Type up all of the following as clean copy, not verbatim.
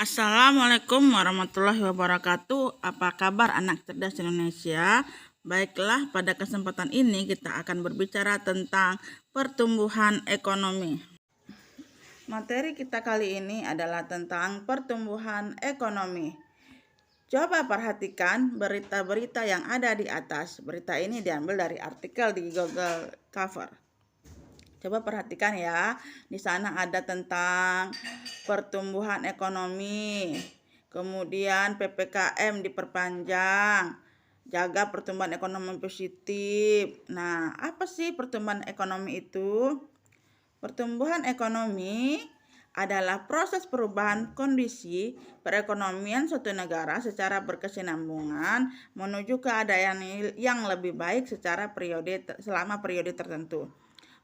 Assalamualaikum warahmatullahi wabarakatuh. Apa kabar anak cerdas Indonesia? Baiklah, pada kesempatan ini kita akan berbicara tentang pertumbuhan ekonomi. Materi kita kali ini adalah tentang pertumbuhan ekonomi. Coba perhatikan berita-berita yang ada di atas. Berita ini diambil dari artikel di Google Cover. Coba perhatikan ya, di sana ada tentang pertumbuhan ekonomi, kemudian PPKM diperpanjang, jaga pertumbuhan ekonomi positif. Nah, apa sih pertumbuhan ekonomi itu? Pertumbuhan ekonomi adalah proses perubahan kondisi perekonomian suatu negara secara berkesinambungan menuju keadaan yang lebih baik selama periode tertentu.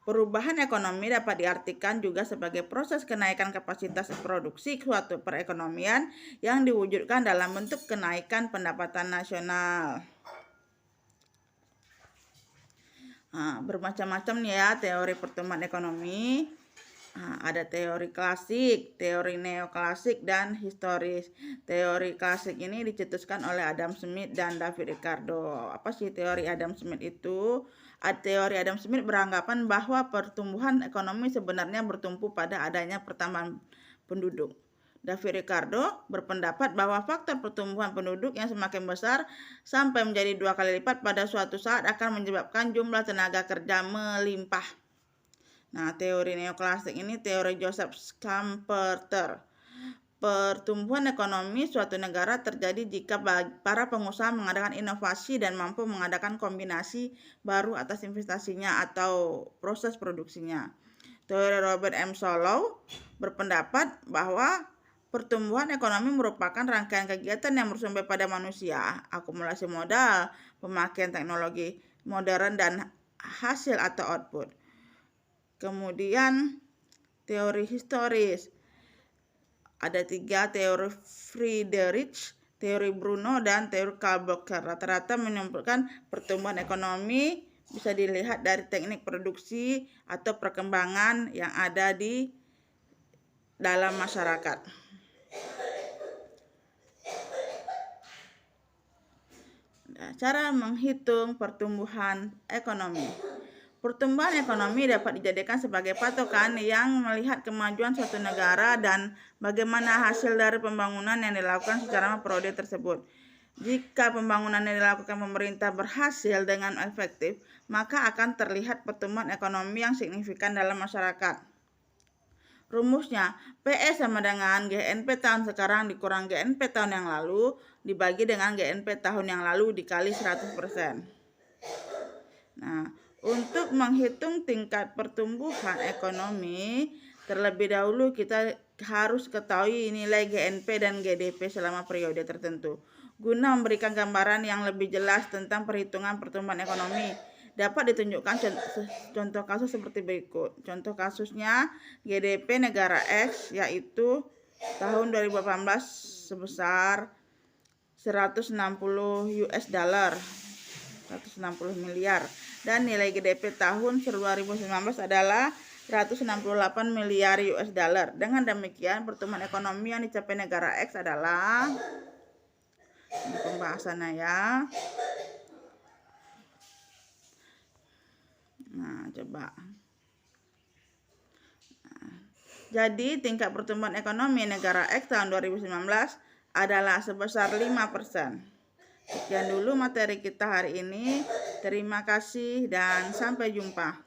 Perubahan ekonomi dapat diartikan juga sebagai proses kenaikan kapasitas produksi suatu perekonomian yang diwujudkan dalam bentuk kenaikan pendapatan nasional. Bermacam-macam nih ya teori pertumbuhan ekonomi. Ada teori klasik, teori neoklasik, dan historis. Teori klasik ini dicetuskan oleh Adam Smith dan David Ricardo. Apa sih teori Adam Smith itu? Teori Adam Smith beranggapan bahwa pertumbuhan ekonomi sebenarnya bertumpu pada adanya pertambahan penduduk. David Ricardo berpendapat bahwa faktor pertumbuhan penduduk yang semakin besar sampai menjadi 2 kali lipat pada suatu saat akan menyebabkan jumlah tenaga kerja melimpah. Nah, teori neoklasik ini teori Joseph Schumpeter. Pertumbuhan ekonomi suatu negara terjadi jika para pengusaha mengadakan inovasi dan mampu mengadakan kombinasi baru atas investasinya atau proses produksinya. Teori Robert M. Solow berpendapat bahwa pertumbuhan ekonomi merupakan rangkaian kegiatan yang bersumber pada manusia, akumulasi modal, pemakaian teknologi modern, dan hasil atau output. Kemudian teori historis. Ada 3, teori Friedrich, teori Bruno, dan teori Karl Blocher. Rata-rata menyimpulkan pertumbuhan ekonomi bisa dilihat dari teknik produksi atau perkembangan yang ada di dalam masyarakat. Cara menghitung pertumbuhan ekonomi. Pertumbuhan ekonomi dapat dijadikan sebagai patokan yang melihat kemajuan suatu negara dan bagaimana hasil dari pembangunan yang dilakukan secara periode tersebut. Jika pembangunan yang dilakukan pemerintah berhasil dengan efektif, maka akan terlihat pertumbuhan ekonomi yang signifikan dalam masyarakat. Rumusnya, PE sama dengan GNP tahun sekarang dikurang GNP tahun yang lalu dibagi dengan GNP tahun yang lalu dikali 100%. Nah, untuk menghitung tingkat pertumbuhan ekonomi, terlebih dahulu kita harus ketahui nilai GNP dan GDP selama periode tertentu. Guna memberikan gambaran yang lebih jelas tentang perhitungan pertumbuhan ekonomi, dapat ditunjukkan contoh kasus seperti berikut. Contoh kasusnya GDP negara X yaitu tahun 2018 sebesar 160 US dollar, 160 miliar. Dan nilai GDP tahun 2019 adalah 168 miliar US dollar. Dengan demikian, pertumbuhan ekonomi yang dicapai negara X adalah, ini pembahasannya ya. Nah, coba. Jadi, tingkat pertumbuhan ekonomi negara X tahun 2019 adalah sebesar 5%. Sekian dulu materi kita hari ini. Terima kasih dan sampai jumpa.